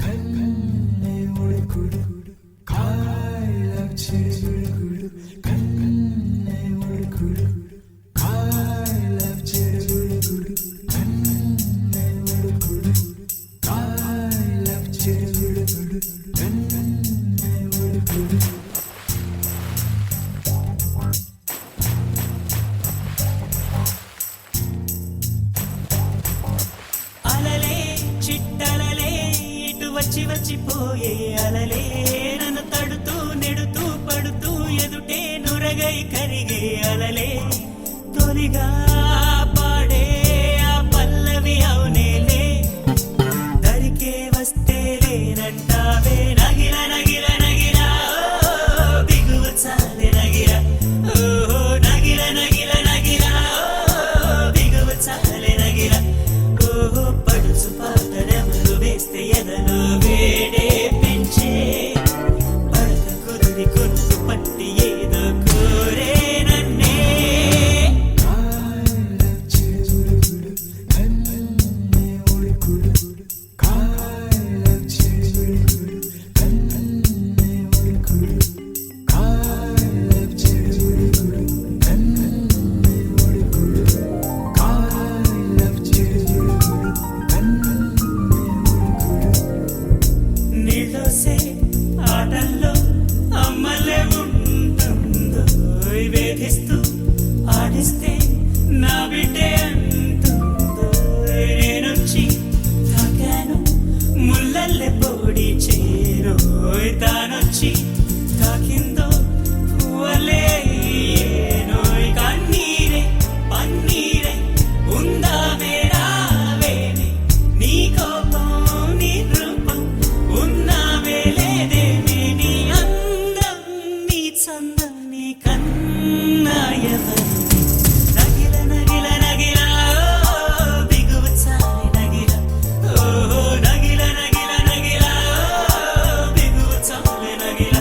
కన్నే ఉడుకుడు కాయ్ లవ్ చెడుగుడు కన్నే ఉడుకుడు కాయ్ లవ్ చెడుగుడు కన్నే ఉడుకుడు కాయ్ లవ్ చెడుగుడు కన్నే ఉడుకుడు వచ్చి వచ్చిపోయే అలలే నన్ను తడుతూ నెడుతూ పడుతూ ఎదుటే నురగై కరిగే అలలే తొలిగా పాడే ఆ పల్లవి అవునేలే దరికే వస్తే లేనంటావే నగిర నగిర నగిర బిగువు చాలే నగిర ఓహో నగిర నగిర నగిర బిగువు చాలే నగిర ఓహో పడుచు పాటరెవరు వేస్తే ఎదలో వేడే పెంచే పడక కుదిరి కొనుకు పట్టి ఏదో కోరే నన్నే నీళ్ళోసే ఆటల్లో అమ్మలే ఉంటుందో వేధిస్తూ ఆడిస్తే నా బిడ్డే అంటుందో నేనొచ్చి తాకాను ముల్లల్లే పొడి చేరో తానొచ్చి తాకిందో పువ్వలే ఏనోయ్ కన్నీరే పన్నీరే ఉందా మేరావేమి నీ కోపం నీ రూపం ఉన్నావే లేదేమి నీ అందం నీ చందం నీ కన్నాయవరు నగిల నగిల నగిల బిగువు చాలి నగిల ఓహో నగిల నగిల నగిల బిగువు చాలి నగిల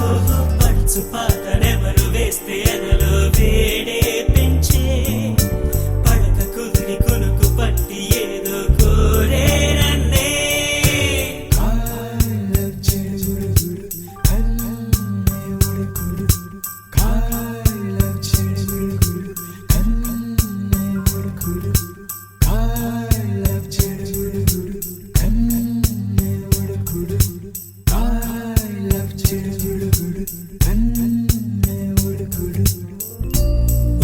ఓహో పడుచు పాటలెవరు వేస్తే ఎదలో వేడే పెంచే పడక కుదిరి కొనుకు పట్టి ఏదో కోరే నన్నే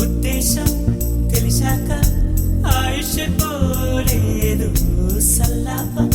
ఉద్దేశం తెలిసాక ఆయుష్ పోలేదు సల్లాపం